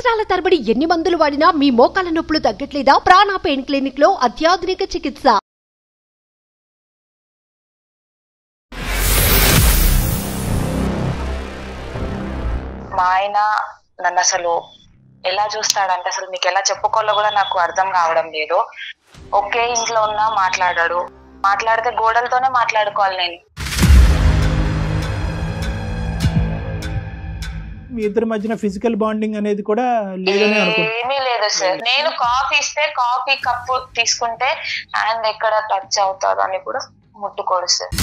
సంవత్సరాల తరబడి ఎన్ని మందులు వాడినా మీ మోకాల నొప్పులు తగ్గట్లేదా? ప్రాణ పెయిన్ క్లినిక్ లో అత్యాధునిక చికిత్స. మా ఆయన నన్ను అసలు ఎలా చూస్తాడంటే అసలు మీకు ఎలా చెప్పుకోవాలో కూడా నాకు అర్థం కావడం లేదు. ఒకే ఇంట్లో ఉన్నా మాట్లాడాడు, మాట్లాడితే గోడలతోనే మాట్లాడుకోవాలి. నేను మీ ఇద్దరి మధ్యన ఫిజికల్ బాండింగ్ అనేది కూడా లేదని అనుకుంటున్నాను. ఏమీ లేదు సార్. నేను కాఫీ ఇస్తే కాఫీ కప్పు తీసుకుంటే హ్యాండ్ ఎక్కడ టచ్ అవుతారు అని కూడా ముట్టుకోడు సార్.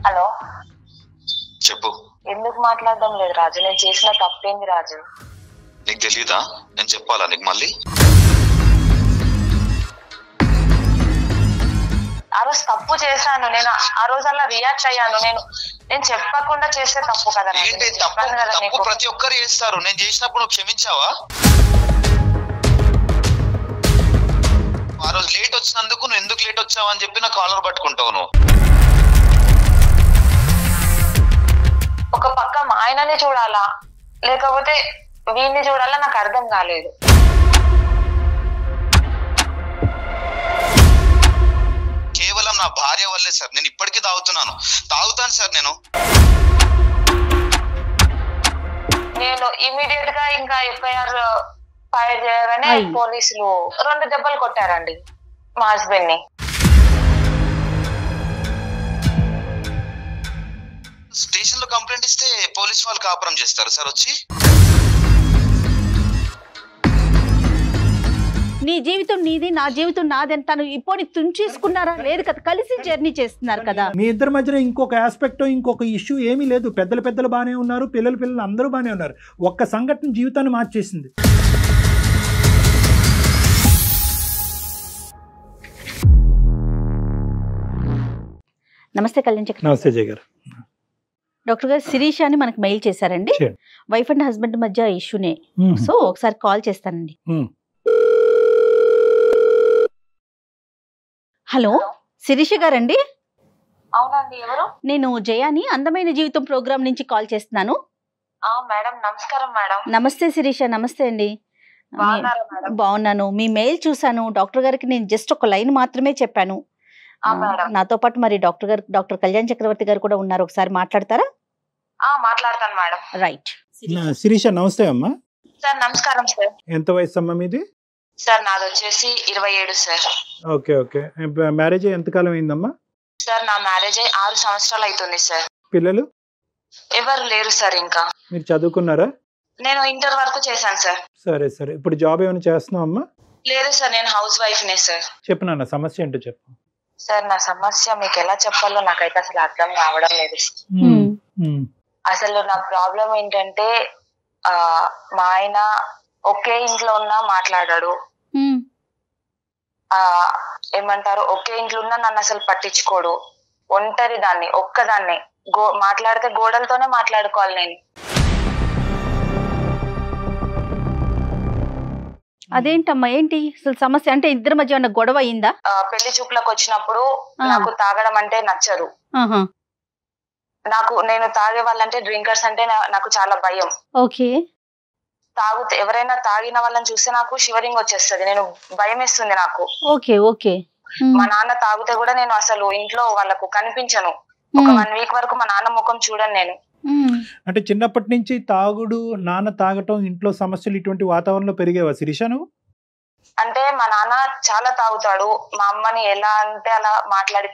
హలో చెప్పు. ఎందుకు మాట్లాడడం లేదు రాజు? నేను చేసిన తప్పేంది రాజు? నీకు తెలియదా? నేను చెప్పాలా నీకు మళ్ళీ? ఆ రోజు తప్పు చేశాను. నేను ఆ రోజు అలా రియాక్ట్ అయ్యాను. నేను చెప్పకుండా చేస్తే తప్పు కదా. ఏంటి తప్పు? ప్రతి ఒక్కరు చేస్తారు. నేను చేసినప్పుడు నువ్వు క్షమించావా? ఆ రోజు లేట్ వచ్చినందుకు నువ్వు ఎందుకు లేట్ వచ్చావా అని చెప్పి నా కాలర్ పట్టుకుంటావు నువ్వు. ఒక పక్క మా ఆయనని చూడాలా లేకపోతే వీడిని చూడాలా నాకు అర్థం కాలేదు. కేవలం నా భార్య వల్లే సార్ నేను ఇప్పటికీ తాగుతాను సార్. నేను ఇమీడియట్ గా ఇంకా ఎఫ్ఐఆర్ ఫైల్ చేయగానే పోలీసులు 2 దెబ్బలు కొట్టారండి మా హస్బెండ్ ని. స్టేషన్ లో కంప్లైంట్ ఇస్తే పోలీస్ వాళ్ళు కాపురం చేస్తారు సార్ వచ్చి. నీ జీవితం నీది, నా జీవితం నాది అని తను ఇప్పుడు తుంచేసుకున్నారా? లేదు కదా, కలిసి జర్నీ చేస్తున్నారు కదా. మీ ఇద్దరి మధ్యన ఇంకొక ఆస్పెక్ట్ ఇంకొక ఇష్యూ ఏమీ లేదు. పెద్దలు బాగానే ఉన్నారు, పిల్లలు అందరూ బాగానే ఉన్నారు. ఒక్క సంఘటన జీవితాన్ని మార్చేసింది. నమస్తే కళ్యాణ్ చక్రవర్తి. నమస్తే జయ గారు. డాక్టర్ గారు శిరీష అని మనకు మెయిల్ చేశారండి. వైఫ్ అండ్ హస్బెండ్ మధ్య ఇష్యూనే. సో ఒకసారి కాల్ చేస్తానండి. హలో శిరీష గారండి? అవునండి. ఎవరు? నేను జయాని అందమైన జీవితం ప్రోగ్రామ్ నుంచి కాల్ చేస్తున్నాను. మేడం నమస్కారం. మేడం నమస్తే శిరీష. నమస్తే అండి. బాగున్నాను. మీ మెయిల్ చూసాను. డాక్టర్ గారికి నేను జస్ట్ ఒక లైన్ మాత్రమే చెప్పాను. నాతో పాటు మరి డాక్టర్ కళ్యాణ్ చక్రవర్తి గారు కూడా ఉన్నారు. ఒకసారి మాట్లాడతారా? మాట్లాడతాను మేడం. రైట్. శిరీష నమస్తే అమ్మా. సార్ నమస్కారం సార్. ఎంత వయసు అమ్మా మీది? సార్ నాది వచ్చేసి 27 సార్. ఓకే. మ్యారేజ్ ఎంతకాలం అయిందమ్మా? సార్ నా మ్యారేజ్ అయ్యి 6 సంవత్సరాలు అవుతుంది సార్. పిల్లలు? ఎవరు లేరు సార్. ఇంకా మీరు చదువుకున్నారా? నేను ఇంటర్ వరకు చేశాను సార్. సరే. ఇప్పుడు జాబ్ ఏమైనా చేస్తున్నావు అమ్మా? లేదు సార్, నేను హౌస్ వైఫ్ నే సార్. చెప్పు నాన్న, సమస్య ఏంటో చెప్పు. సార్ నా సమస్య మీకు ఎలా చెప్పాలో నాకైతే అసలు అర్థం కావడం లేదు. అసలు నా ప్రాబ్లం ఏంటంటే మా ఆయన ఒకే ఇంట్లో ఉన్నా మాట్లాడాడు. ఏమంటారు, ఒకే ఇంట్లో ఉన్నా నన్ను అసలు పట్టించుకోడు. ఒంటరి దాన్ని, ఒక్కదాన్ని మాట్లాడితే గోడలతోనే మాట్లాడుకోవాలి నేను. అదేంటమ్మా, ఏంటి అసలు సమస్య? అంటే ఇద్దరి మధ్య ఉన్న గొడవ అయిందా? పెళ్లి చూపులకు వచ్చినప్పుడు నాకు తాగడం అంటే నచ్చదు. నేను తాగే వాళ్ళంటే డ్రింకర్స్ అంటే నాకు చాలా భయం. ఓకే. తాగితే ఎవరైనా తాగిన వాళ్ళని చూస్తే నాకు షివరింగ్ వచ్చేస్తుంది. నేను భయం వేస్తుంది నాకు. ఓకే. మా నాన్న తాగితే కూడా నేను అసలు ఇంట్లో వాళ్ళకు కనిపించను. ఒక 1 వీక్ వరకు మా నాన్న ముఖం చూడను నేను. అంటే చిన్నప్పటి నుంచి తాగుడు, నాన్న తాగటం, ఇంట్లో సమస్యలు ఇటువంటి వాతావరణంలో పెరిగేవా శిరీష నువ్వు? అంటే మా నాన్న చాలా తాగుతాడు. మా అమ్మని ఎలా అంటే అలా మాట్లాడి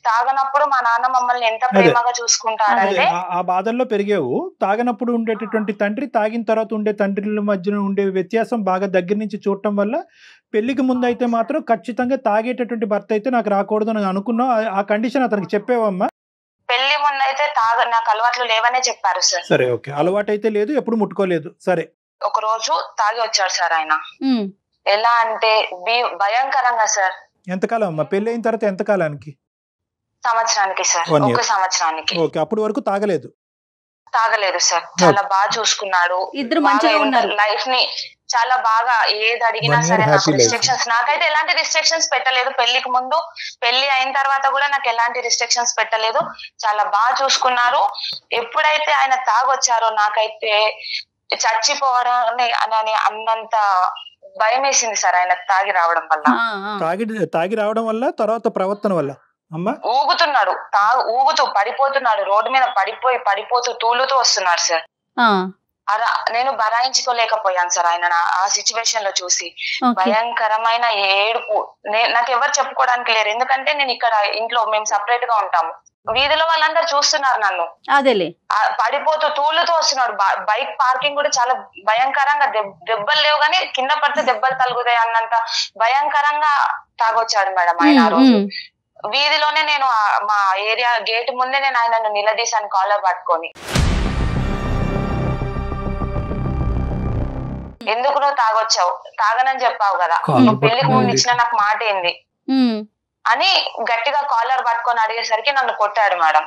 తాగనప్పుడు మా నాన్న మమ్మల్ని ఎంత ప్రేమగా చూసుకుంటాడంటే ఆ బాధల్లో పెరిగేవు. తాగనప్పుడు ఉండేటటువంటి తండ్రి, తాగిన తర్వాత ఉండే తండ్రుల మధ్యన ఉండే వ్యత్యాసం బాగా దగ్గర నుంచి చూడటం వల్ల పెళ్లికి ముందు అయితే మాత్రం ఖచ్చితంగా తాగేటటువంటి భర్త అయితే నాకు రాకూడదు అని అనుకున్నావు. ఆ కండిషన్ అతనికి చెప్పేవమ్మా? పెళ్లి ముందు అయితే నాకు అలవాట్లు లేవనే చెప్పారు సార్. సరే, ఓకే. అలవాటు అయితే లేదు, ఎప్పుడు ముట్టుకోలేదు. సరే. ఒక రోజు తాగి వచ్చాడు సార్ ఆయన. ఎలా అంటే భయంకరంగా సార్. ఎంతకాలం అమ్మా పెళ్లి అయిన తర్వాత? ఎంతకాలానికి? సంవత్సరానికి సార్. 1 year. ఒక సంవత్సరానికి. ఓకే. అప్పటి వరకు తాగలేదు? తాగలేదు సార్, చాలా బాగా చూసుకున్నాడు. ఇద్దరు మంచిగా ఉన్నారు. లైఫ్ ని చాలా బాగా ఏది అడిగినా సరే నాకు రిస్ట్రిక్షన్స్, నాకైతే ఎలాంటి రిస్ట్రిక్షన్స్ పెట్టలేదు. పెళ్లికి ముందు, పెళ్లి అయిన తర్వాత కూడా నాకు ఎలాంటి రిస్ట్రిక్షన్స్ పెట్టలేదు. చాలా బాగా చూసుకున్నారు. ఎప్పుడైతే ఆయన తాగొచ్చారో నాకైతే చచ్చిపోవడం అని అన్నంత భయం వేసింది సార్ ఆయన తాగి రావడం వల్ల. తాగి రావడం వల్ల తర్వాత ప్రవర్తన వల్ల అమ్మా ఊగుతున్నాడు, ఊగుతూ పడిపోతున్నాడు, రోడ్డు మీద పడిపోతూ తూలుతూ వస్తున్నాడు సార్. అలా నేను బరాయించుకోలేకపోయాను సార్ ఆయన ఆ సిచ్యువేషన్ లో చూసి. భయంకరమైన ఏడుపు, నాకు ఎవరు చెప్పుకోవడానికి లేరు. ఎందుకంటే నేను ఇక్కడ ఇంట్లో మేము సపరేట్ గా ఉంటాము. వీధిలో వాళ్ళందరూ చూస్తున్నారు నన్ను. అదేలే పడిపోతూ తూలుతూ వస్తున్నాడు. బైక్ పార్కింగ్ కూడా చాలా భయంకరంగా, దెబ్బలు లేవు కానీ కింద పడితే దెబ్బలు తగులుతాయి అన్నంత భయంకరంగా తాగొచ్చాడు మేడం ఆయన ఆ రోజు. వీధిలోనే నేను మా ఏరియా గేట్ ముందే నేను ఆయనను నిలదీశాను కాలర్ పట్టుకొని. ఎందుకు నువ్వు తాగొచ్చావు, తాగనని చెప్పావు కదా, నువ్వు పెళ్లికి ముందు ఇచ్చిన నాకు మాట ఏంది అని గట్టిగా కాలర్ పట్టుకొని అడిగేసరికి నన్ను కొట్టాడు మేడం.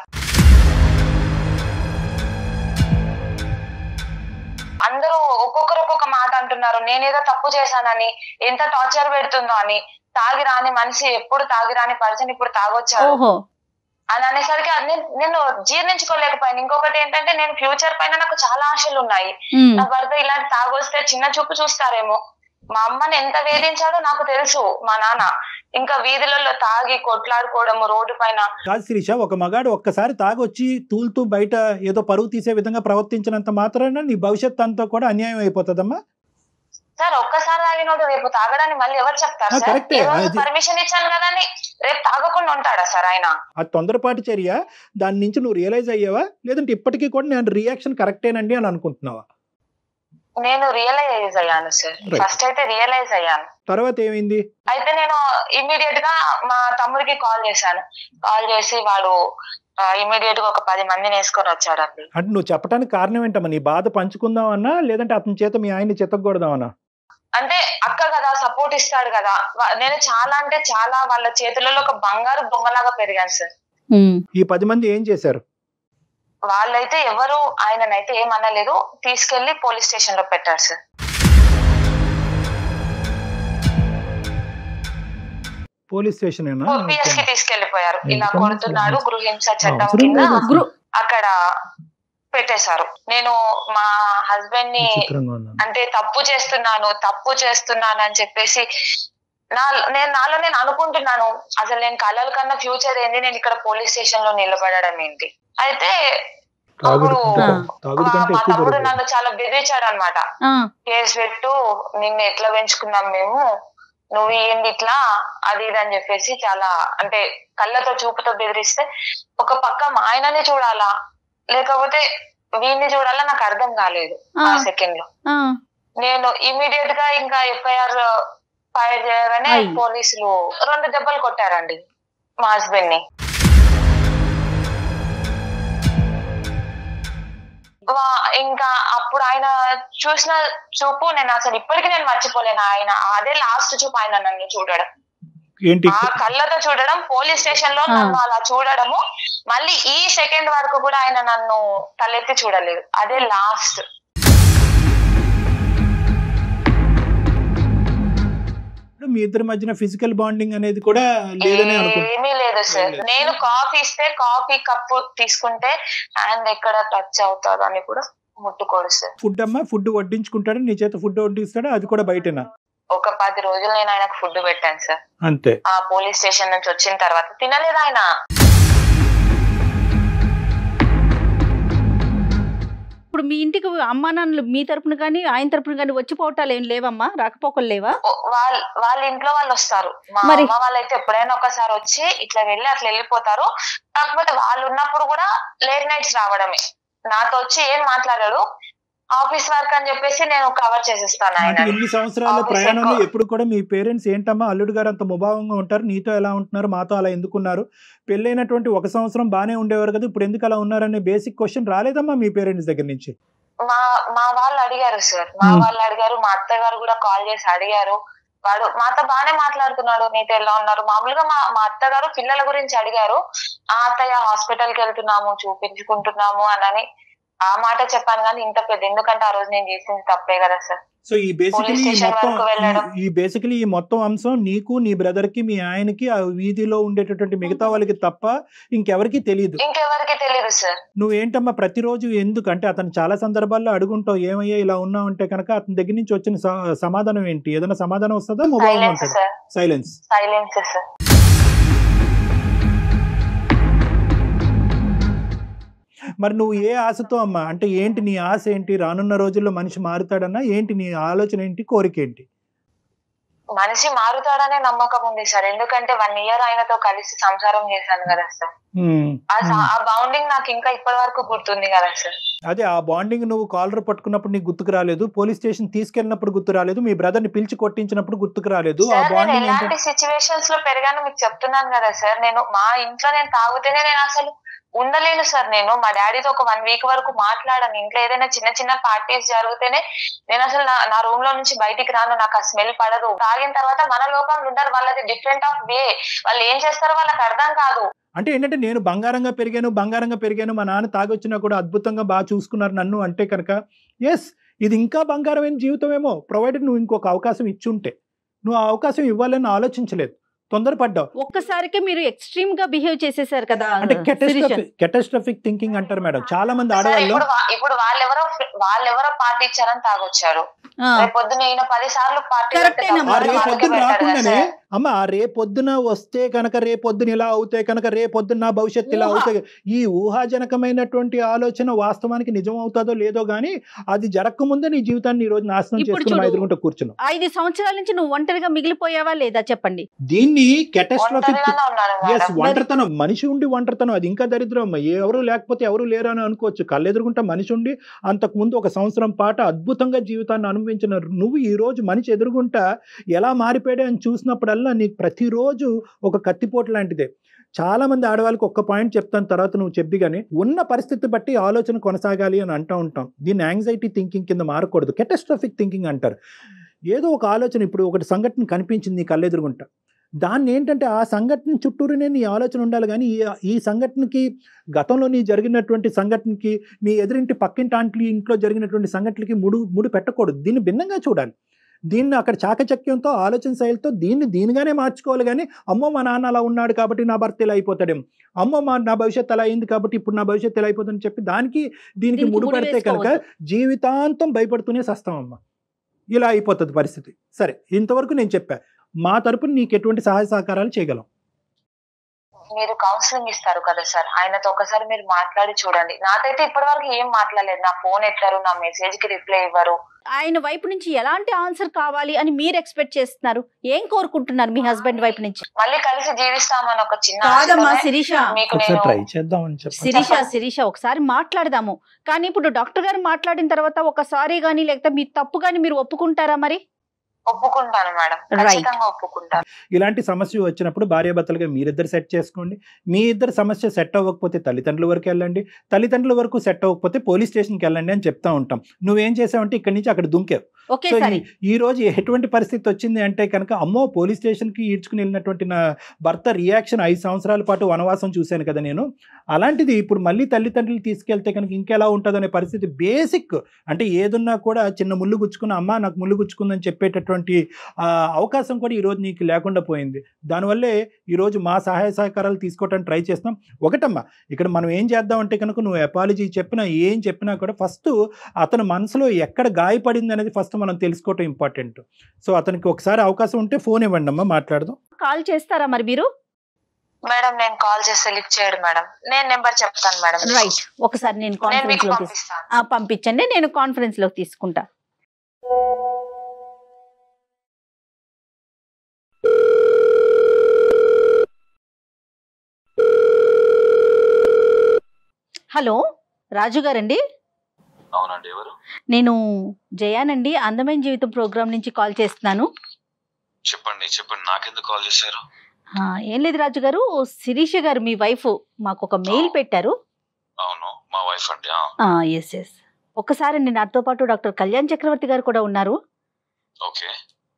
అందరూ ఒక్కొక్కరు ఒక్కొక్క మాట అంటున్నారు. నేనేదో తప్పు చేశానని, ఎంత టార్చర్ పెడుతుందో అని. తాగి రాని మనిషి, ఎప్పుడు తాగి రాని పర్సన్ ఇప్పుడు తాగొచ్చాడు అని అనేసరికి నేను జీర్ణించుకోలేకపోయాను. ఇంకొకటి ఏంటంటే నేను ఫ్యూచర్ పైన నాకు చాలా ఆశలు ఉన్నాయి. నా భర్త ఇలాంటి తాగొస్తే చిన్న చూపు చూస్తారేమో. మా అమ్మని ఎంత వేధించాడో నాకు తెలుసు మా నాన్న. ఇంకా వీధులలో తాగి కొట్లాడుకోవడము రోడ్డు పైన. కాదు శిరీష, ఒక మగాడు ఒక్కసారి తాగొచ్చి తూలుతూ బయట ఏదో పరువు తీసే విధంగా ప్రవర్తించినంత మాత్రాన నీ భవిష్యత్ అంతా కూడా అన్యాయం అయిపోతుందమ్మా. సార్ ఒక్కసారి తాగినోడు రేపు తాగడాన్ని మళ్ళీ ఎవరు చెప్తారు సార్? పర్మిషన్ ఇచ్చాను కదా అని రేపు తాగకుండా ఉంటాడా సార్ ఆయన? ఆ తొందరపాటు చర్య, దాని నుంచి నువ్వు రియలైజ్ అయ్యావా, లేదంటే ఇప్పటికీ కూడా నేను రియాక్షన్ కరెక్టేనండి అని అనుకుంటున్నావా? నేను రియలైజ్ అయ్యాను సార్. ఫస్ట్ అయితే రియలైజ్ అయ్యాను. తర్వాత ఏమైంది? అయితే నేను ఇమ్మీడియట్ గా మా తమ్ముడికి కాల్ చేశాను. కాల్ చేసి వాడు ఇమ్మీడియట్ గా ఒక 10 మందిని వేసుకొని వచ్చాడు. అంటే నువ్వు చెప్పడానికి కారణం ఏంటమ్మా? నీ బాధ పంచుకుందామన్నా, లేదంటే అతని చేత మీ ఆయన్ని చెత్తకూడదామన్నా? అంటే అక్క కదా, సపోర్ట్ ఇస్తాడు కదా. నేను చాలా అంటే చాలా వాళ్ళ చేతులలో ఒక బంగారు బొమ్మలాగా పెరిగాను సార్. ఈ 10 మంది ఏం చేశారు? వాళ్ళైతే ఎవరు ఆయననైతే ఏమనలేదు, తీసుకెళ్లి పోలీస్ స్టేషన్ లో పెట్టారు సార్. పోలీస్ స్టేషన్ పిఎస్ కి తీసుకెళ్లిపోయారు. ఇలా కొడుతున్నాడు, గృహహింస చట్టం కింద అక్కడ పెట్టేశారు. నేను మా హస్బెండ్ ని అంటే తప్పు చేస్తున్నాను అని చెప్పేసి నాలో నేను అనుకుంటున్నాను, అసలు నేను కలల కన్నా ఫ్యూచర్ ఏంది, నేను ఇక్కడ పోలీస్ స్టేషన్ లో నిలబడడం ఏంటి. అయితే అప్పుడు మా తమ్ముడు నన్ను చాలా బెదిరించాడు అనమాట. కేసు పెట్టు, నిన్ను ఎట్లా పెంచుకున్నాం మేము, నువ్వు ఏంది ఇట్లా అది ఇది అని చెప్పేసి చాలా అంటే కళ్ళతో చూపుతో బెదిరిస్తే, ఒక పక్క మా ఆయనని చూడాలా లేకపోతే వీడిని చూడాలా నాకు అర్థం కాలేదు ఆ సెకండ్ లో. నేను ఇమీడియట్ గా ఇంకా ఎఫ్ఐఆర్ ఫైర్ చేయగానే పోలీసులు 2 దెబ్బలు కొట్టారండి మా హస్బెండ్ ని. ఇంకా అప్పుడు ఆయన చూసిన చూపు నేను అసలు ఇప్పటికీ నేను మర్చిపోలేను. ఆయన అదే లాస్ట్ చూపు ఆయన నన్ను చూడడం, ఆ కళ్ళతో చూడడం, పోలీస్ స్టేషన్ లో నన్ను అలా చూడడము. మళ్ళీ ఈ సెకండ్ వరకు కూడా ఆయన నన్ను తలెత్తి చూడలేదు. అదే లాస్ట్. మీ ఇద్దరి మధ్యన ఫిజికల్ బాండింగ్ అనేది కూడా ఏమీ లేదు సార్. నేను కాఫీ ఇస్తే కాఫీ కప్పు తీసుకుంటే హ్యాండ్ ఎక్కడ టచ్ అవుతారు అని కూడా ముట్టుకోడు సార్. ఫుడ్ అమ్మా, ఫుడ్ వడ్డించుకుంటాడు, నీ చేత ఫుడ్ వడ్డిస్తాడు, అది కూడా బయటనా? ఒక 10 రోజులు నేను ఆయనకు ఫుడ్ పెట్టాను సార్. అంతే. ఆ పోలీస్ స్టేషన్ నుంచి వచ్చిన తర్వాత తినలేదు ఆయన. ఇప్పుడు మీ ఇంటికి అమ్మా నాన్నలు మీ తరపున కానీ ఆయన తరపున కానీ వచ్చిపోవటాలు ఏం లేవమ్మా? రాకపోకలు లేవా? వాళ్ళ ఇంట్లో వాళ్ళు వస్తారు. మా అమ్మ వాళ్ళైతే ఎప్పుడైనా ఒకసారి వచ్చి ఇట్లా వెళ్ళి అట్లా వెళ్ళిపోతారు. కాకపోతే వాళ్ళు ఉన్నప్పుడు కూడా లేట్ నైట్స్ రావడమే. నాతో వచ్చి ఏం మాట్లాడాడు, ఆఫీస్ వర్క్ అని చెప్పేసి నేను కవర్ చేసేస్తాను. ఆయన ఇన్ని సంవత్సరాల ప్రయాణంలో ఎప్పుడు కూడా మీ పేరెంట్స్ ఏంటమ్మా అల్లుడు గారు అంత ముభావంగా ఉంటారు, నీతో ఎలా ఉంటున్నారు, మాతో అలా ఎందుకున్నారు, పెళ్ళైనటువంటి 1 సంవత్సరం బానే ఉండేవారు కదా, ఇప్పుడు ఎందుకు అలా ఉన్నారనే బేసిక్ క్వశ్చన్ రాలేదమ్మా మీ పేరెంట్స్ దగ్గర నుంచి? మా వాళ్ళు అడిగారు సార్, మా వాళ్ళు అడిగారు, మా అత్తగారు కూడా కాల్ చేసి అడిగారు. వాడు మాతో బానే మాట్లాడుతున్నాడు, నీతో ఎలా ఉన్నారు. మామూలుగా మా అత్తగారు పిల్లల గురించి అడిగారు. ఆ అత్తయ్య హాస్పిటల్ కి వెళ్తున్నాము, చూపించుకుంటున్నాము అని ఆ మాట చెప్పాను కానీ ఇంత పెద్ద, ఎందుకంటే ఆ రోజు నేను చేసింది తప్పే కదా సార్. సో ఈ పోలీస్ స్టేషన్ వరకు వెళ్ళడం. బేసికలీ ఈ మొత్తం అంశం నీకు, నీ బ్రదర్ కి, మీ ఆయనకి, ఆ వీధిలో ఉండేటటువంటి మిగతా వాళ్ళకి తప్ప ఇంకెవరికి తెలియదు. ఇంకెవరికి తెలియదు సార్. నువ్వేంటమ్మా ప్రతిరోజు ఎందుకు అంటే అతను చాలా సందర్భాల్లో అడుగుంటావు ఏమయ్యా ఇలా ఉన్నావు అంటే కనుక అతని దగ్గర నుంచి వచ్చిన సమాధానం ఏంటి? ఏదైనా సమాధానం వస్తుందా? Mobile silence. Silence sir. మరి నువ్వు ఏ ఆశతో అమ్మా, అంటే ఏంటి నీ ఆశ ఏంటి? రానున్న రోజుల్లో మనిషి మారుతాడన్నా ఏంటి నీ ఆలోచన ఏంటి, కోరిక ఏంటి? మనిషి మారుతాడనే నమ్మకం ఉంది సార్, ఎందుకంటే 1 year ఆయనతో కలిసి సంసారం చేశాను కదా సార్. ఆ బాండింగ్ నాకు ఇంకా ఇప్పటి వరకు గుర్తుంది కదా సార్. అదే ఆ బాండింగ్ నువ్వు కాలర్ పట్టుకున్నప్పుడు నీకు గుర్తుకు రాలేదు, పోలీస్ స్టేషన్ తీసుకెళ్ళినప్పుడు గుర్తు రాలేదు, మీ బ్రదర్ ని పిలిచి కొట్టించినప్పుడు గుర్తుకు రాలేదు. ఆ బాండింగ్ ఎలాంటి సిచ్యువేషన్స్ లో పెరిగాను మీకు చెప్తున్నాను కదా సార్. నేను మా ఇంట్లో నేను తాగుతేనే నేను అసలు ఉండలేను సార్. నేను మా డాడీతో ఒక 1 week వరకు మాట్లాడాను. ఇంట్లో ఏదైనా చిన్న చిన్న పార్టీస్ జరిగితేనే నేను అసలు నా రూమ్ లో నుంచి బయటికి రాను, నాకు ఆ స్మెల్ పడదు. తాగిన తర్వాత మన లోకంలో ఉంటారు, వాళ్ళది డిఫరెంట్ ఆఫ్ వే, వాళ్ళు ఏం చేస్తారో వాళ్ళకి అర్థం కాదు. అంటే ఏంటంటే నేను బంగారంగా పెరిగాను, మా నాన్న తాగొచ్చినా కూడా అద్భుతంగా బాగా చూసుకున్నారు నన్ను అంటే కనుక ఎస్ ఇది ఇంకా బంగారమైన జీవితమేమో, ప్రొవైడెడ్ నువ్వు ఇంకొక అవకాశం ఇచ్చుంటే. నువ్వు ఆ అవకాశం ఇవ్వాలని ఆలోచించలేదు, తొందరపడ్డావు. ఒక్కసారికే మీరు ఎక్స్ట్రీమ్ గా బిహేవ్ చేసేసారు కదా. అంటే కెటాస్ట్రాఫిక్ థింకింగ్ అంటారు మేడం చాలా మంది ఆడవాళ్ళు. ఇప్పుడు వాళ్ళెవరో పార్టీ ఇచ్చారని తాగొచ్చారు, పొద్దున 10 సార్లు పార్టీ రేపొద్దున రాకుండానే అమ్మ రేపొద్దున వస్తే కనుక, రేపొద్దున ఇలా అవుతాయి కనుక, రేపొద్దున నా భవిష్యత్తు ఇలా అవుతాయి, ఈ ఊహాజనకమైనటువంటి ఆలోచన వాస్తవానికి నిజం అవుతుందో లేదో గానీ అది జరగకముందే నీ జీవితాన్ని ఈ రోజు నాశనం చేసుకుని ఎదుర్కొంటూ కూర్చున్నావు. 5 సంవత్సరాల నుంచి నువ్వు ఒంటరిగా మిగిలిపోయావా లేదా చెప్పండి. దీన్ని కెటాస్ట్రాఫిక్ ఒంటరితనం, మనిషి ఉండి ఒంటరితనం, అది ఇంకా దరిద్రం. ఎవరు లేకపోతే ఎవరు లేరు అని అనుకోవచ్చు, కళ్ళెదురుగుంటా మనిషి ఉండి అంతకుముందు 1 సంవత్సరం పాటు అద్భుతంగా జీవితాన్ని అనుభవించిన నువ్వు ఈ రోజు మనిషి ఎదురుగుంటా ఎలా మారిపోయాడు అని చూసినప్పుడల్లా నీకు ప్రతిరోజు ఒక కత్తిపోటు లాంటిదే. చాలా మంది ఆడవాళ్ళకి ఒక్క పాయింట్ చెప్తాను, తర్వాత నువ్వు చెప్పి కానీ ఉన్న పరిస్థితి బట్టి ఆలోచన కొనసాగాలి అని అంటూ ఉంటాం. దీన్ని యాంగ్జైటీ థింకింగ్ కింద మారకూడదు, కెటాస్ట్రాఫిక్ థింకింగ్ అంటారు. ఏదో ఒక ఆలోచన, ఇప్పుడు ఒకటి సంఘటన కనిపించింది నీ కళ్ళెదురుగుంటా, దాన్ని ఏంటంటే ఆ సంఘటన చుట్టూరునే నీ ఆలోచన ఉండాలి. కానీ ఈ సంఘటనకి, గతంలో నీ జరిగినటువంటి సంఘటనకి, నీ ఎదురింటి పక్కింటి ఆంటీ ఇంట్లో జరిగినటువంటి సంఘటనలకి ముడి పెట్టకూడదు. దీన్ని భిన్నంగా చూడాలి. దీన్ని అక్కడ చాకచక్యంతో, ఆలోచన శైలితో దీనిగానే మార్చుకోవాలి. కానీ అమ్మో మా నాన్న అలా ఉన్నాడు కాబట్టి నా భర్త ఇలా అయిపోతాడేమో, అమ్మో నా భవిష్యత్తు అలా అయింది కాబట్టి ఇప్పుడు నా భవిష్యత్తు ఇలా అయిపోతుందని చెప్పి దీనికి ముడి పెడితే కనుక జీవితాంతం భయపడుతూనే సస్తామమ్మ. ఇలా అయిపోతుంది పరిస్థితి. సరే, ఇంతవరకు నేను చెప్పా, మా తరపున నీకు ఎటువంటి సహాయ సహకారాలు చేయగలం. మీరు కౌన్సిలింగ్ ఇస్తారు కదా సార్, ఆయనతో ఒకసారి మీరు మాట్లాడి చూడండి. నాకైతే ఇప్పటి వరకు ఏం మాట్లాడలేదు, నా ఫోన్ ఎత్తారు, నా మెసేజ్ కి రిప్లై ఇవ్వరు. ఆయన వైపు నుంచి ఎలాంటి ఆన్సర్ కావాలి అని మీరు ఎక్స్పెక్ట్ చేస్తున్నారు? ఏం కోరుకుంటున్నారు మీ హస్బెండ్ వైపు నుంచి? మళ్ళీ కలిసి జీవిస్తామని ఒక చిన్న కాదమ్మా శిరీష, ట్రై చేద్దామని శిరీష ఒకసారి మాట్లాడదాము. కానీ ఇప్పుడు డాక్టర్ గారు మాట్లాడిన తర్వాత ఒకసారి గానీ లేకపోతే మీ తప్పు గానీ మీరు ఒప్పుకుంటారా? మరి ఒప్పుకుంటాను మేడం, ఖచ్చితంగా ఒప్పుకుంటాను. ఇలాంటి సమస్య వచ్చినప్పుడు భార్యాభర్తలుగా మీరిద్దరు సెట్ చేసుకోండి. మీ ఇద్దరు సమస్య సెట్ అవ్వకపోతే తల్లిదండ్రుల వరకు వెళ్ళండి, తల్లిదండ్రుల వరకు సెట్ అవ్వకపోతే పోలీస్ స్టేషన్కి వెళ్ళండి అని చెప్తా ఉంటాం. నువ్వేం చేసావంటే ఇక్కడి నుంచి అక్కడ దుంకావు. సో ఈ రోజు ఎటువంటి పరిస్థితి వచ్చింది అంటే కనుక, అమ్మో పోలీస్ స్టేషన్కి ఈడ్చుకుని వెళ్ళినటువంటి నా భర్త రియాక్షన్ 5 సంవత్సరాల పాటు వనవాసం చూశాను కదా నేను. అలాంటిది ఇప్పుడు మళ్ళీ తల్లిదండ్రులు తీసుకెళ్తే కనుక ఇంకెలా ఉంటుంది అనే పరిస్థితి. బేసిక్ అంటే ఏదున్నా కూడా చిన్న ముళ్ళు గుచ్చుకున్న, అమ్మ నాకు ముళ్ళు గుచ్చుకుందని చెప్పేటటువంటి అవకాశం కూడా ఈరోజు నీకు లేకుండా పోయింది. దానివల్లే ఈరోజు మా సహాయ సహకారాలు తీసుకోవడానికి ట్రై చేస్తాం. ఒకటమ్మా, ఇక్కడ మనం ఏం చేద్దామంటే కనుక, నువ్వు అపాలజీ చెప్పినా ఏం చెప్పినా కూడా ఫస్ట్ అతని మనసులో ఎక్కడ గాయపడింది అనేది ఫస్ట్ మనం తెలుసుకోవటం ఇంపార్టెంట్. సో అతనికి ఒకసారి అవకాశం ఉంటే ఫోన్ ఇవ్వండి అమ్మా, మాట్లాడదాం. కాల్ చేస్తారా మరి మీరు? మేడం నేను కాల్ చేస్తే లిఫ్ట్ చేయడు మేడం, నేను నెంబర్ చెప్తాను మేడం. రైట్, ఒకసారి నేను కాన్ఫరెన్స్ లో పంపించండి, నేను కాన్ఫరెన్స్ లో తీసుకుంటా. హలో, రాజు గారండి? అవునండి, ఎవరు? నేను జయానండి, అందమైన జీవితం ప్రోగ్రామ్ నుంచి కాల్ చేస్తున్నాను. చెప్పండి, నాకెందుకు కాల్ చేశారు? ఏం లేదు రాజు గారు, శిరీష గారు మీ వైఫ్ మాకు ఒక మెయిల్ పెట్టారు. అవును, మా వైఫ్ అండి. ఎస్, ఒక్కసారి నాతో పాటు డాక్టర్ కళ్యాణ్ చక్రవర్తి గారు కూడా ఉన్నారు. ఓకే,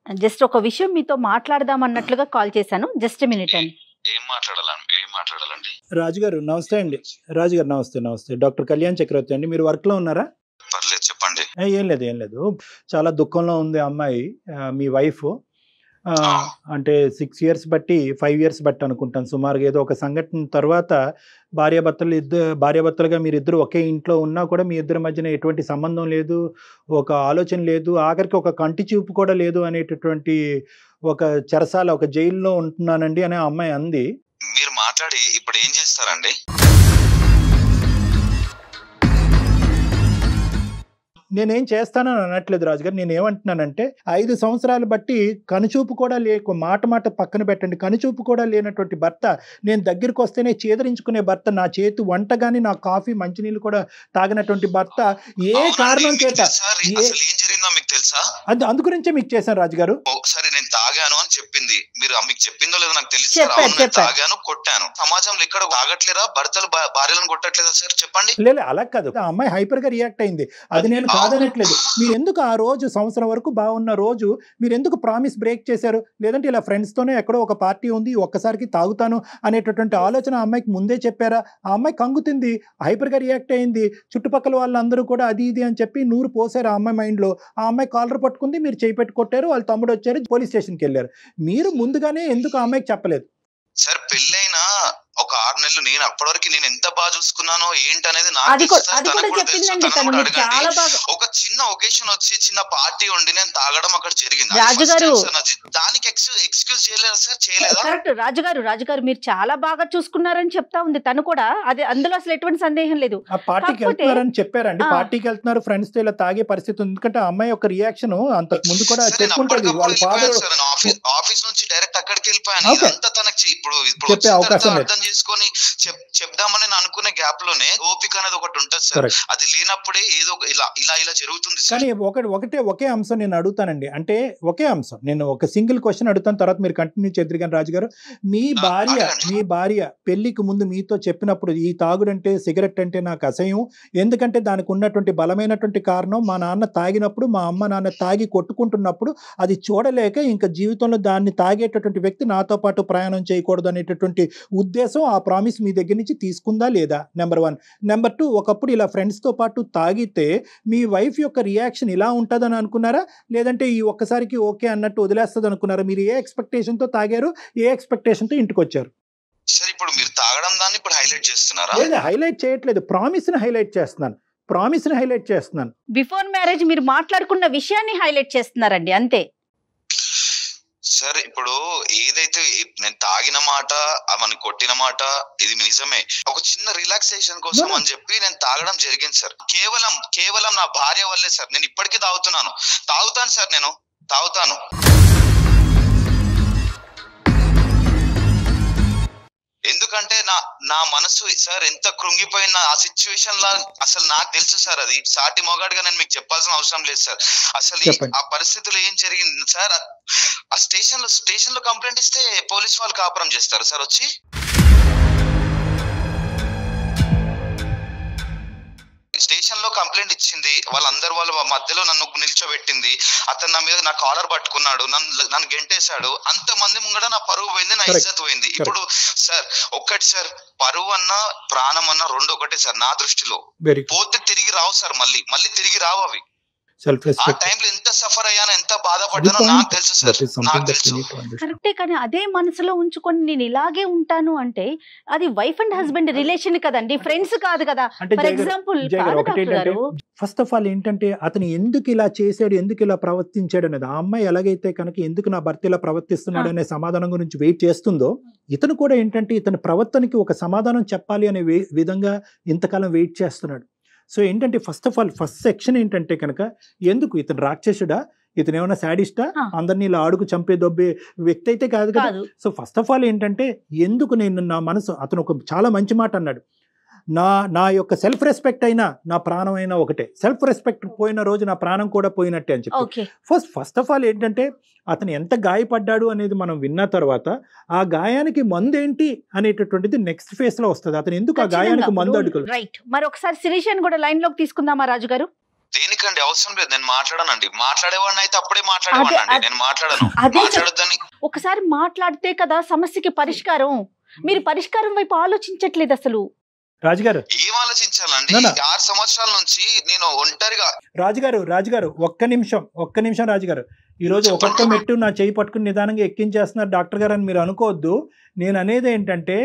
జస్ట్ ఒక విషయం మీతో మాట్లాడదాం అన్నట్లుగా కాల్ చేశాను. జస్ట్ మినిట్ అండి. ఏం మాట్లాడాలండి? రాజుగారు నమస్తే అండి. రాజుగారు నమస్తే. డాక్టర్ కళ్యాణ్ చక్రవర్తి అండి. మీరు వర్క్ లో ఉన్నారా? పర్లేదు చెప్పండి. ఏం లేదు. చాలా దుఃఖంలో ఉంది అమ్మాయి, మీ వైఫ్. అంటే 6 years బట్టి 5 years బట్టి అనుకుంటాను సుమారుగా. ఏదో ఒక సంఘటన తర్వాత భార్యాభర్తలుగా మీరిద్దరు ఒకే ఇంట్లో ఉన్నా కూడా మీ ఇద్దరి మధ్యన ఎటువంటి సంబంధం లేదు, ఒక ఆలోచన లేదు, ఆఖరికి ఒక కంటి చూపు కూడా లేదు అనేటటువంటి ఒక చెరసాల, ఒక జైల్లో ఉంటున్నానండి అనే అమ్మాయి అంది. మీరు మాట్లాడి ఇప్పుడు ఏం చేస్తారండి? నేనేం చేస్తానని అనట్లేదు రాజుగారు. నేను ఏమంటున్నానంటే 5 సంవత్సరాలు బట్టి కనుచూపు కూడా మాట పక్కన పెట్టండి, కనుచూపు కూడా లేనటువంటి భర్త, నేను దగ్గరికి వస్తేనే చేదరించుకునే భర్త, నా చేతి వంట గాని నా కాఫీ మంచినీళ్ళు కూడా తాగినటువంటి భర్త ఏ కారణం చేత ఏం జరిగిందో మీకు తెలుసా? అందు గురించే మీకు చేశాను రాజుగారు. సరే నేను తాగాను అని చెప్పింది, మీరు మీకు చెప్పిందో లేదో నాకు తెలియదు. తాగాను, కొట్టాను. సమాజంలో ఇక్కడ తాగట్లేదా? భర్తలు భార్యలను కొట్టట్లేదా సార్? చెప్పండి. లేదు అలా కాదు, ఆ అమ్మాయి హైపర్ గా రియాక్ట్ అయింది, అది నేను కాదనట్లేదు. మీరు ఎందుకు ఆ రోజు సంవత్సరం వరకు బాగున్న రోజు మీరు ఎందుకు ప్రామిస్ బ్రేక్ చేశారు? లేదంటే ఇలా ఫ్రెండ్స్ తోనే ఎక్కడో ఒక పార్టీ ఉంది, ఒక్కసారికి తాగుతాను అనేటటువంటి ఆలోచన ఆ అమ్మాయికి ముందే చెప్పారా? ఆ అమ్మాయి కంగుతుంది, హైపర్ గా రియాక్ట్ అయింది. చుట్టుపక్కల వాళ్ళందరూ కూడా అది ఇది అని చెప్పి నూరు పోసారు ఆ అమ్మాయి మైండ్ లో. ఆ అమ్మాయి కాలర్ పట్టుకుంది, మీరు చేయి పెట్టి కొట్టారు, వాళ్ళ తమ్ముడు వచ్చారు, పోలీస్ స్టేషన్కి వెళ్ళారు. మీరు ముందుగానే ఎందుకు ఆ అమ్మాయికి చెప్పలేదు? సార్ పెళ్ళైనా ఒక 6 నెలలు నేను అప్పటివరకు నేను ఎంత బాగా చూసుకున్నానో ఏంటనేది ఒక చిన్న ఒకేషన్ వచ్చి చిన్న పార్టీ ఉండి నేను తాగడం అక్కడ జరిగింది. దానికి ఎక్స్క్యూజ్ చేయలేదా సార్? చేయలేదా? కరెక్ట్ రాజుగారు మీరు చాలా బాగా చూసుకున్నారని చెప్తా ఉంది తను కూడా. అది అందులో అసలు ఎటువంటి సందేహం లేదు. ఆ పార్టీకి వెళ్తున్నారని చెప్పారండి, పార్టీకి వెళ్తున్నారు ఫ్రెండ్స్ తో ఇలా తాగే పరిస్థితి ఉంది. ఎందుకంటే ఆ అమ్మాయి యొక్క రియాక్షన్ అంతకు ముందు కూడా చెప్పుకుంటుంది. వాళ్ళ ఫాదర్ ఆఫీస్ నుంచి డైరెక్ట్ అక్కడికి వెళ్ళిపోయాను. ఇదంతా తనకి ఇప్పుడు చెప్పే అవకాశం లేదు. చేసుకొని చెప్దామని అనుకునే గ్యాప్ లోనే ఓపిక అనేది ఒకటి ఉంటుంది సార్. అది లేనప్పుడే ఏదో ఇలా జరుగుతుంది. కానీ ఒకే అంశం నేను అడుగుతానండి, అంటే ఒకే అంశం, నేను ఒక సింగిల్ క్వశ్చన్ అడుగుతాను, తర్వాత మీరు కంటిన్యూ చేద్దరు. కానీ రాజుగారు, మీ భార్య పెళ్లికి ముందు మీతో చెప్పినప్పుడు ఈ తాగుడంటే, సిగరెట్ అంటే నాకు అసహ్యం, ఎందుకంటే దానికి ఉన్నటువంటి బలమైనటువంటి కారణం మా నాన్న తాగినప్పుడు, మా అమ్మ నాన్న తాగి కొట్టుకుంటున్నప్పుడు అది చూడలేక ఇంకా జీవితంలో దాన్ని తాగేటటువంటి వ్యక్తి నాతో పాటు ప్రయాణం చేయకూడదు అనేటటువంటి ఉద్దేశం, ఆ ప్రామిస్ మీ దగ్గర నుంచి తీసుకుందా లేదా? నెంబర్ 1. నెంబర్ 2, ఒకప్పుడు ఇలా ఫ్రెండ్స్తో పాటు తాగితే మీ వైఫ్ యొక్క రియాక్షన్ ఇలా ఉంటుందని అనుకున్నారా, లేదంటే ఈ ఒక్కసారికి ఓకే అన్నట్టు వదిలేస్తుంది అనుకున్నారా? మీరు ఏ ఎక్స్పెక్టేషన్తో తాగారు, ఏ ఎక్స్పెక్టేషన్తో ఇంటికి వచ్చారు? సార్ ఇప్పుడు మీరు తాగడం దాన్ని ఇప్పుడు హైలైట్ చేస్తున్నారా? లేదు, హైలైట్ చేయట్లేదు, ప్రామిస్ని హైలైట్ చేస్తున్నాను. బిఫోర్ మ్యారేజ్ మీరు మాట్లాడుకున్న విషయాన్ని హైలైట్ చేస్తున్నారండి, అంతే. సార్ ఇప్పుడు ఏదైతే నేను తాగిన మాట, ఆమెను కొట్టిన మాట ఇది నిజమే. ఒక చిన్న రిలాక్సేషన్ కోసం అని చెప్పి నేను తాగడం జరిగింది సార్. కేవలం నా భార్య వల్లే సార్. నేను ఇప్పటికీ తాగుతాను సార్, నేను తాగుతాను. ఎందుకంటే నా మనసు సార్ ఎంత కృంగిపోయిన ఆ సిచ్యువేషన్ లా అసలు నాకు తెలుసు సార్. అది సాటి మొగాడిగా నేను మీకు చెప్పాల్సిన అవసరం లేదు సార్. అసలు ఆ పరిస్థితుల్లో ఏం జరిగింది సార్? ఆ స్టేషన్ లో కంప్లైంట్ ఇస్తే పోలీస్ వాళ్ళు కాపురం చేస్తారు సార్ వచ్చి. స్టేషన్ లో కంప్లైంట్ ఇచ్చింది, వాళ్ళ మధ్యలో నన్ను నిల్చోబెట్టింది, అతను నా మీద నా కాలర్ పట్టుకున్నాడు, నన్ను గెంటేశాడు. అంతమంది ముంగడ నా పరువు పోయింది, నా ఇజ్జత్ పోయింది. ఇప్పుడు సార్ ఒక్కటి సార్, పరువు అన్నా ప్రాణం అన్నా రెండు ఒకటే సార్ నా దృష్టిలో. పోతే తిరిగి రావు సార్, మళ్ళీ తిరిగి రావు అవి. ఆ టైంలో ఎంత సఫర్ అయ్యానో, ఎంత బాధపడ్డానో నాకు తెలుసు సార్, నాకు తెలుసు. కరెక్టే, కానీ అదే మనసులో ఉంచుకొని నేను ఇలాగే ఉంటాను అంటే అది వైఫ్ అండ్ హస్బెండ్ రిలేషన్ కదండి, ఫ్రెండ్స్ కాదు కదా. For example first of all ఏంటంటే అతను ఎందుకు ఇలా చేశాడు, ఎందుకు ఇలా ప్రవర్తించాడు అనేది, ఆ అమ్మాయి ఎలాగైతే కనుక ఎందుకు నా భర్త ఇలా ప్రవర్తిస్తున్నాడు అనే సమాధానం గురించి వెయిట్ చేస్తుందో, ఇతను కూడా ఏంటంటే ఇతని ప్రవర్తనకి ఒక సమాధానం చెప్పాలి అనే విధంగా ఇంతకాలం వెయిట్ చేస్తున్నాడు. సో ఏంటంటే first of all first section ఏంటంటే కనుక, ఎందుకు ఇతను రాక్షసుడా, ఇతను ఏమైనా శాడిస్టా, అందరినీ ఇలా ఆడుకు చంపే దొబ్బే వ్యక్తి అయితే కాదు కదా. సో ఫస్ట్ ఆఫ్ ఆల్ ఏంటంటే ఎందుకు నేను నా మనసు, అతను ఒక చాలా మంచి మాట అన్నాడు, నా యొక్క సెల్ఫ్ రెస్పెక్ట్ అయినా నా ప్రాణం అయినా ఒకటే, సెల్ఫ్ రెస్పెక్ట్ పోయిన రోజు నా ప్రాణం కూడా పోయినట్టే అని చెప్పి. ఫస్ట్ ఆఫ్ ఆల్ ఏంటంటే అతను ఎంత గాయపడ్డాడు అనేది మనం విన్న తర్వాత ఆ గాయానికి మందు ఏంటి అనేటటువంటిది నెక్స్ట్ ఫేజ్ లో వస్తుంది. అతను ఎందుకు ఆ గాయానికి మందు అడుగుతాడు. రైట్, మరి ఒకసారి శిరీష్ అని కూడా లైన్ లోకి తీసుకుందామా రాజు గారు? దేనికి చేయకండి, అవసరం లేదు, నేను మాట్లాడనండి. మాట్లాడేవాడిని అయితే అప్పుడే మాట్లాడేవాడిని, నేను మాట్లాడను. మాట్లాడొద్దని ఒకసారి మాట్లాడితే కదా సమస్యకి పరిష్కారం. మీరు పరిష్కారం వైపు ఆలోచించట్లేదు అసలు. రాజుగారు ఏం ఆలోచించాలండి? 6 సంవత్సరాల నుంచి నేను ఒంటరిగా. రాజుగారు ఒక్క నిమిషం రాజుగారు. ఈరోజు ఒక్కొక్క మెట్టు నా చేయి పట్టుకుని నిదానంగా ఎక్కించేస్తున్నారు డాక్టర్ గారు అని మీరు అనుకోవద్దు. నేను అనేది ఏంటంటే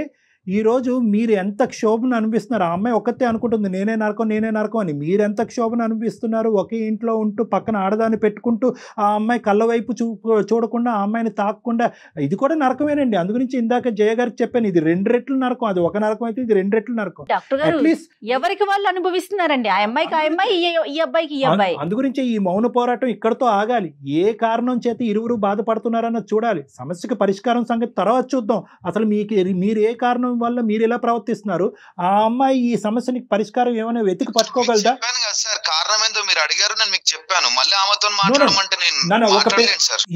ఈరోజు మీరు ఎంత క్షోభను అనిపిస్తున్నారు. ఆ అమ్మాయి ఒక్కతే అనుకుంటుంది నేనే నరకం అని. మీరు ఎంత క్షోభను అనిపిస్తున్నారు. ఒకే ఇంట్లో ఉంటూ పక్కన ఆడదాన్ని పెట్టుకుంటూ ఆ అమ్మాయి కళ్ళ వైపు చూడకుండా ఆ అమ్మాయిని తాకకుండా, ఇది కూడా నరకమేనండి. అందుగురించి ఇందాక జయ గారికి చెప్పాను, ఇది 2 రెట్లు నరకం. అది ఒక నరకం అయితే ఇది 2 రెట్లు నరకం. డాక్టర్ గారు ఎవరికి వాళ్ళు అనుభవిస్తున్నారండి. ఆ అమ్మాయికి ఆ అమ్మాయి, ఈ అబ్బాయికి ఈ అబ్బాయి. అందుగురించి ఈ మౌన పోరాటం ఇక్కడతో ఆగాలి. ఏ కారణం చేత ఇరువురు బాధపడుతున్నారన్నది చూడాలి. సమస్యకు పరిష్కారం సంగతి తర్వాత చూద్దాం. అసలు మీరు ఏ కారణం వల్ల మీరు ఎలా ప్రవర్తిస్తున్నారు, ఆ అమ్మాయి ఈ సమస్యకి పరిష్కారం ఏమైనా వెతికి పట్టుకోగలదా? కారణం ఏందో మీరు అడిగారు, నేను మీకు చెప్పాను. మళ్ళీ ఆమెతో మాట్లాడమంటే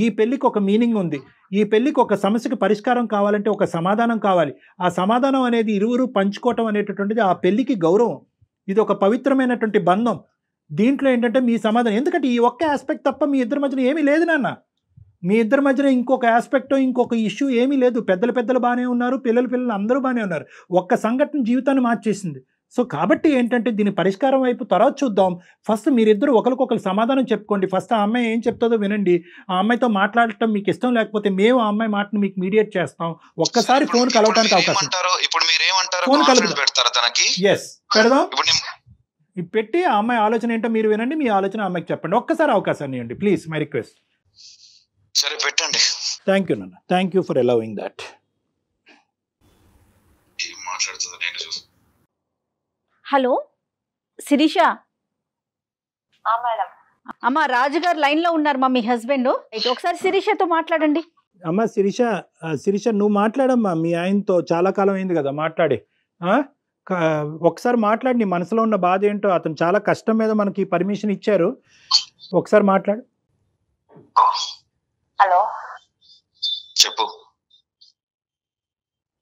ఈ పెళ్లికి ఒక మీనింగ్ ఉంది. ఈ పెళ్లికి ఒక సమస్యకి పరిష్కారం కావాలంటే ఒక సమాధానం కావాలి. ఆ సమాధానం అనేది ఇరువురు పంచుకోవటం అనేటటువంటిది ఆ పెళ్లికి గౌరవం. ఇది ఒక పవిత్రమైనటువంటి బంధం. దీంట్లో ఏంటంటే మీ సమాధానం, ఎందుకంటే ఈ ఒక్క ఆస్పెక్ట్ తప్ప మీ ఇద్దరి మధ్యన ఏమీ లేదు నాన్న. మీ ఇద్దరి మధ్యన ఇంకొక ఆస్పెక్ట్ ఇంకొక ఇష్యూ ఏమీ లేదు. పెద్దలు బాగానే ఉన్నారు, పిల్లలు అందరూ బాగానే ఉన్నారు. ఒక్క సంఘటన జీవితాన్ని మార్చేసింది. సో కాబట్టి ఏంటంటే దీని పరిష్కారం వైపు తర్వాత చూద్దాం. ఫస్ట్ మీరిద్దరు ఒకరికొకరు సమాధానం చెప్పుకోండి. ఫస్ట్ ఆ అమ్మాయి ఏం చెప్తుందో వినండి. ఆ అమ్మాయితో మాట్లాడటం మీకు ఇష్టం లేకపోతే మేము ఆ అమ్మాయి మాటను మీకు మీడియేట్ చేస్తాం. ఒక్కసారి ఫోన్ కలవడానికి అవకాశం. ఫోన్ కలుపుతాం. ఎస్ పెడదాం. పెట్టి ఆ అమ్మాయి ఆలోచన ఏంటో మీరు వినండి, మీ ఆలోచన అమ్మాయికి చెప్పండి. ఒక్కసారి అవకాశాన్ని ఇవ్వండి ప్లీజ్, మై రిక్వెస్ట్. సరే పెట్టండి. థ్యాంక్ యూ నాన్న, thank you for allowing that. Hello Shirisha. Madam. అమ్మ రాజుగారు లైన్ లో ఉన్నారు మా, మీ హస్బెండ్. ఒకసారి శిరీషతో మాట్లాడండి. అమ్మ శిరీష నువ్వు మాట్లాడమ్మా మీ ఆయనతో. చాలా కాలం అయింది కదా మాట్లాడి. ఒకసారి మాట్లాడి, నీ మనసులో ఉన్న బాధ ఏంటో. అతను చాలా కష్టం మీద మనకి పర్మిషన్ ఇచ్చారు. ఒకసారి మాట్లాడు. హలో చెప్పు.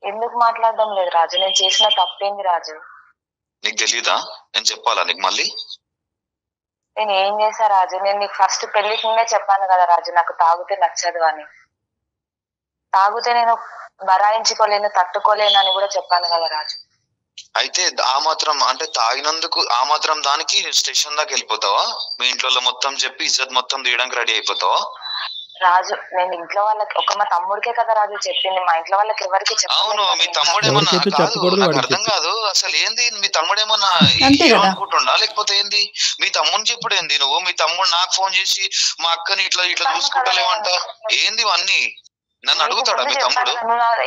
ఎందుకు మాట్లాడడం లేదు రాజు? నేను చేసిన తప్పేంది రాజు? నీకు తెలీదా? నేను చెప్పాలా నీకు మళ్ళీ? నేను ఏం చేశా రాజు? నేను నీకు ఫస్ట్ పెళ్లికి ముందే చెప్పాను కదా రాజు, నాకు తాగితే నచ్చదు అని. తాగితే నేను బరాయించుకోలేను, తట్టుకోలేను అని కూడా చెప్పాను కదా రాజు. అయితే ఆ మాత్రం అంటే తాగినందుకు ఆ మాత్రం దానికి స్టేషన్ దాకా వెళ్ళిపోతావా? మీ ఇంట్లో మొత్తం చెప్పి ఇజ్జత్ మొత్తం తీయడానికి రెడీ అయిపోతావా? రాజు నేను ఇంట్లో వాళ్ళకి మా తమ్ముడికే కదా రాజు చెప్పింది, మా ఇంట్లో వాళ్ళకి ఎవరికి చెప్పాను. అవును, మీ తమ్ముడు ఏమన్నా అర్థం కాదు అసలు. ఏంది మీ తమ్ముడు ఏమన్నా అనుకుంటున్నా లేకపోతే ఏంది? మీ తమ్ముడిని చెప్పుడు ఏంది నువ్వు? మీ తమ్ముడు నాకు ఫోన్ చేసి మా అక్కని ఇట్లా చూసుకుంటలేమంట ఏంది ఇవన్నీ? నన్ను అడుగుతాడా మీ తమ్ముడు?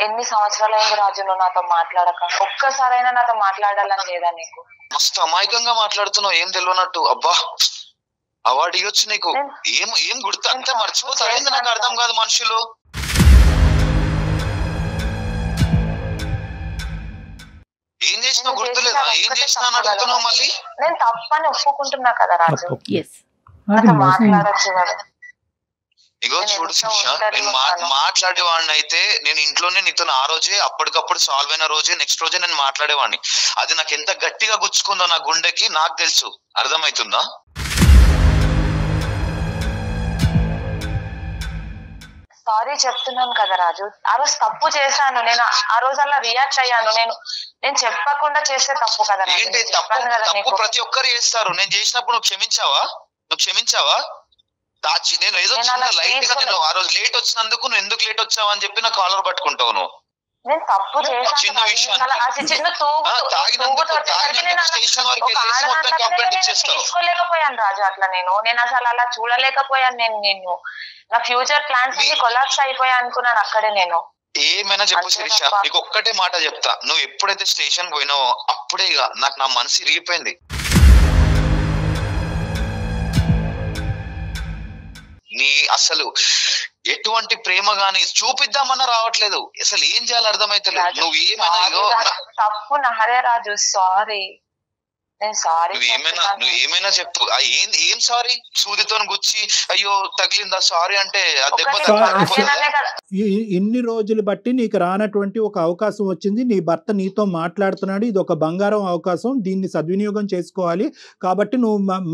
ఎన్ని సంవత్సరాలు అయింది రాజు నువ్వు నాతో మాట్లాడక? ఒక్కసారైనా నాతో మాట్లాడాలని లేదా నీకు? మస్తు అమాయకంగా మాట్లాడుతున్నావు, ఏం తెలియనట్టు. అబ్బా అవార్డు ఇవ్వచ్చు నీకు. ఏం గుర్తు అంతా మర్చిపోతారు ఏంది? నాకు అర్థం కాదు మనుషులు. ఏం చేసినా గుర్తులేదా? ఏం చేసినా అని అడుగుతున్నావు మళ్ళీ. నేను తప్పని ఒప్పుకుంటున్నా కదా రాజు, మాట్లాడచ్చు కదా. ఇగో చూడు శిక్ష, నేను మాట్లాడేవాడిని అయితే నేను ఇంట్లోనే నీతో ఆ రోజే అప్పటికప్పుడు సాల్వ్ అయిన రోజే నెక్స్ట్ రోజే నేను మాట్లాడేవాడిని. అది నాకు ఎంత గట్టిగా గుచ్చుకుందో నా గుండెకి నాకు తెలుసు. అర్థమవుతుందా? సారీ చెప్తున్నాను కదా రాజు, ఆ రోజు తప్పు చేశాను. నేను ఆ రోజు అలా రియాక్ట్ అయ్యాను. నేను చెప్పకుండా చేస్తే తప్పు కదా. ఏంటి తప్పు? ప్రతి ఒక్కరు చేస్తారు. నేను చేసినప్పుడు నువ్వు క్షమించావా? నేను ఏదో లైట్ గా నేను ఆ రోజు లేట్ వచ్చినందుకు నువ్వు ఎందుకు లేట్ వచ్చావు అని చెప్పి నా కాలర్ పట్టుకుంటావు నువ్వు. నేను తప్పు చేశాను. చిన్న విషయం తీసుకోలేకపోయాను రాజు. అట్లా నేను అసలు అలా చూడలేకపోయాను. నేను నా ఫ్యూచర్ ప్లాన్స్ అన్ని కొలాప్స్ అయిపోయా అనుకున్నాను అక్కడే. నేను ఏమైనా చెప్పు శిరీష, నీకు ఒక్కటే మాట చెప్తా. నువ్వు ఎప్పుడైతే స్టేషన్ పోయినావో అప్పుడే నాకు నా మనసు ఇరిగిపోయింది. నీ అసలు ఎటువంటి ప్రేమ గాని చూపిద్దామన్నా రావట్లేదు. అసలు ఏం చేయాలో అర్థమైతలేదు. నువ్వు ఏమైనా తప్పు నాదే రాజు, సారీ. నేను సారీ నువ్వు ఏమైనా చెప్పు. ఏం సారీ? సూదితో గుచ్చి అయ్యో తగిలిందా సారీ అంటే ఇన్ని రోజులు బట్టి నీకు రానటువంటి ఒక అవకాశం వచ్చింది. నీ భర్త నీతో మాట్లాడుతున్నాడు. ఇది ఒక బంగారం అవకాశం, దీన్ని సద్వినియోగం చేసుకోవాలి. కాబట్టి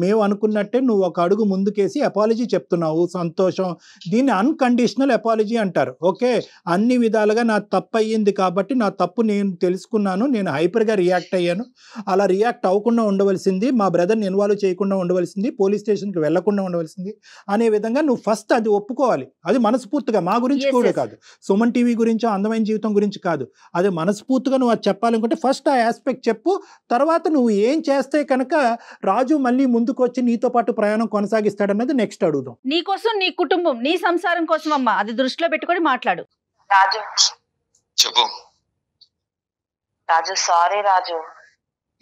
మేము అనుకున్నట్టే నువ్వు ఒక అడుగు ముందుకేసి అపాలజీ చెప్తున్నావు, సంతోషం. దీన్ని అన్కండిషనల్ అపాలజీ అంటారు. ఓకే, అన్ని విధాలుగా నా తప్పు అయ్యింది కాబట్టి నా తప్పు నేను తెలుసుకున్నాను, నేను హైపర్గా రియాక్ట్ అయ్యాను, అలా రియాక్ట్ అవ్వకుండా ఉండవలసింది, మా బ్రదర్ని ఇన్వాల్వ్ చేయకుండా ఉండవలసింది, పోలీస్ స్టేషన్కి వెళ్లకుండా ఉండవలసింది అనే విధంగా నువ్వు ఫస్ట్ అది ఒప్పుకోవాలి. అది మనస్ఫూర్తిగా, మా గురించి కూడా కాదు, సుమన్ టీవీ గురించి, అందమైన జీవితం గురించి కాదు, అది మనస్ఫూర్తిగా నువ్వు అది చెప్పాలనుకుంటే ఫస్ట్ ఆ ఆస్పెక్ట్ చెప్పు. తర్వాత నువ్వు ఏం చేస్తే కనుక రాజు మళ్ళీ ముందుకు వచ్చి నీతో పాటు ప్రయాణం కొనసాగిస్తాడన్నది నెక్స్ట్ అడుగుదాం. నీ కోసం, నీ కుటుంబం, నీ సంసారం కోసం అమ్మా, అది దృష్టిలో పెట్టుకొని మాట్లాడు. రాజు చెప్పు. రాజు సారీ రాజు.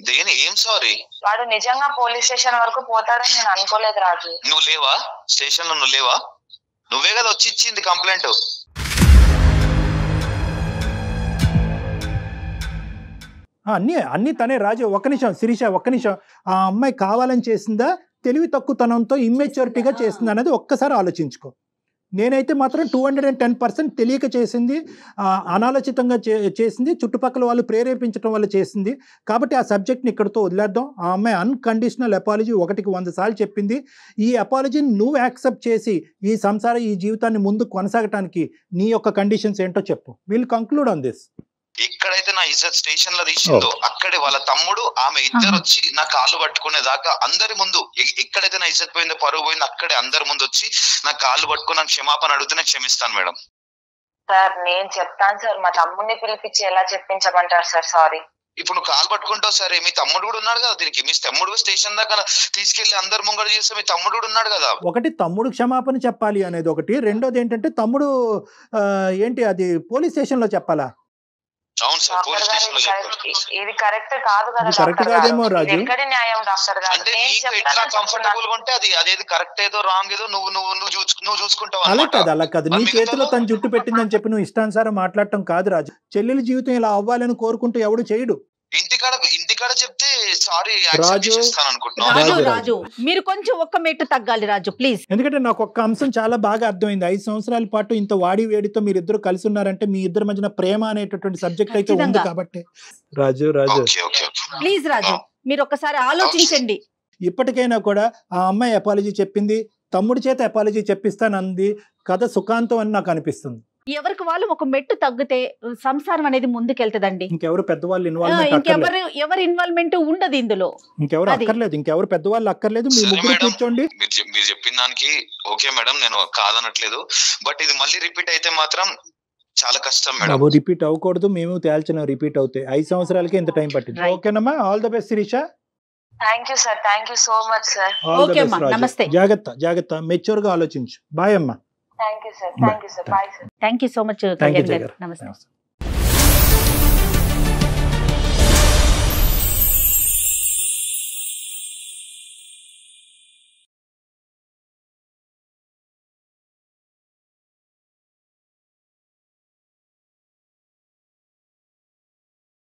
దేని ఏం సారీ? వాడు నిజంగా పోలీస్ స్టేషన్ వరకు పోతాడని నేను అనుకోలేదు రాజు. నువ్వు లేవా స్టేషన్ లో? నువ్వు లేవా? నువ్వే కదా వచ్చి ఇచ్చింది కంప్లైంట్. అన్ని తనే. రాజు ఒక్క నిమిషం, శిరీష ఒక్క నిమిషం. ఆ అమ్మాయి కావాలని చేసిందా, తెలివి తక్కువతనంతో ఇమ్మెచ్యూరిటీగా చేసిందా అనేది ఒక్కసారి ఆలోచించుకో. నేనైతే మాత్రం 210% తెలియక చేసింది, అనాలోచితంగా చేసింది, చుట్టుపక్కల వాళ్ళు ప్రేరేపించడం వల్ల చేసింది. కాబట్టి ఆ సబ్జెక్ట్ని ఇక్కడితో వదిలేద్దాం. ఆ అమ్మాయి అన్కండిషనల్ అపాలజీ 100 సార్లు చెప్పింది. ఈ అపాలజీని నువ్వు యాక్సెప్ట్ చేసి ఈ సంసారం, ఈ జీవితాన్ని ముందు కొనసాగటానికి నీ యొక్క కండిషన్స్ ఏంటో చెప్పు. Will conclude on this. ఎక్కడైతే నా ఇజ్జత్ స్టేషన్ లో తీసిందో అక్కడే వాళ్ళ తమ్ముడు ఆమె ఇద్దరు వచ్చి నా కాళ్ళు పట్టుకునే దాకా అందరి ముందు, ఎక్కడైతే నా ఇజ్జత్ పోయిందో, పరువు పోయిందో, అక్కడే అందరి ముందు వచ్చి నా కాళ్ళు పట్టుకుని నాకు క్షమాపణ అడిగితే నేను క్షమిస్తాను మేడం. సార్ నేను చెప్తాను సార్, మా తమ్ముడిని పిలిపించి ఎలా చెప్పించమంటారు సార్? సారీ. ఇప్పుడు నువ్వు కాలు పట్టుకుంటావు సరే, మీ తమ్ముడు కూడా ఉన్నాడు కదా దీనికి. మీ తమ్ముడు స్టేషన్ దాకా తీసుకెళ్లి అందరు ముంగడు చేస్తే మీ తమ్ముడు కూడా ఉన్నాడు కదా. ఒకటి తమ్ముడు క్షమాపణ చెప్పాలి అనేది ఒకటి, రెండోది ఏంటంటే తమ్ముడు ఏంటి అది పోలీస్ స్టేషన్ లో చెప్పాలా? అవును సార్, పోలీస్ స్టేషన్ లో చెప్పారు. ఇది కరెక్ట్ కాదు కదా కరెక్ట్ కాదేమో రాజు. ఎక్కడి న్యాయం డాక్టర్ గారు? అంటే నీకు ఎట్లా కంఫర్టబుల్ గా ఉంటే అదేది కరెక్ట్ ఏదో రాంగ్ ఏదో నువ్వు చూసుకుంటావు. అలా కాదు నీ చేతిలో తను జుట్టు పెట్టిందని చెప్పి నువ్వు ఇష్టానుసారం మాట్లాడటం కాదు రాజు. చెల్లెల జీవితం ఇలా అవ్వాలని కోరుకుంటూ ఎవడు చేయడు. ఇంటికాడ చెప్తే సారీ రాజు మీరు కొంచెం ఒక్క మెట్టు తగ్గాలి రాజు ప్లీజ్. ఎందుకంటే నాకు ఒక్క అంశం చాలా బాగా అర్థమైంది. 5 సంవత్సరాల పాటు ఇంత వాడి వేడితో మీరు ఇద్దరు కలిసి ఉన్నారంటే మీ ఇద్దరి మధ్యన ప్రేమ అనేటటువంటి సబ్జెక్ట్ అయితే ఉంది కాబట్టి రాజు ప్లీజ్ రాజు మీరు ఒక్కసారి ఆలోచించండి. ఇప్పటికైనా కూడా ఆ అమ్మాయి అపాలజీ చెప్పింది, తమ్ముడి చేత అపాలజీ చెప్పిస్తానంది, కథ సుఖాంతం అని నాకు అనిపిస్తుంది. ఎవరికి వాళ్ళు ఒక మెట్టు తగ్గితే సంసారం అనేది ముందుకెళ్తదండి. ఇంకెవరు పెద్దవాళ్ళు ఎవరి ఇన్వాల్వ్మెంట్ ఉండదు ఇందులో. ఇంకెవరు అక్కర్లేదు, ఇంకెవరు పెద్దవాళ్ళు అక్కర్లేదు. మీ ముగ్గురు కూర్చోండి. మీరు చెప్పిన దానికి ఓకే మేడం, నేను కాదనట్లేదు. బట్ ఇది మళ్ళీ రిపీట్ అయితే మాత్రం చాలా కష్టం మేడం. రిపీట్ అవ్వకూడదు, మేము తేల్చిన రిపీట్ అవుతాయి. 5 సంవత్సరాలకే ఇంత టైం పట్టింది. ఓకేనమ్మా, all the best Shirisha. Thank you sir, thank you so much sir. నమస్తే. జాగ్రత్త, మెచ్యూర్ గా ఆలోచించు. బాయ్ అమ్మా. Thank you sir, thank you sir, bye sir. Thank you so much Kalyan garu. నమస్తే.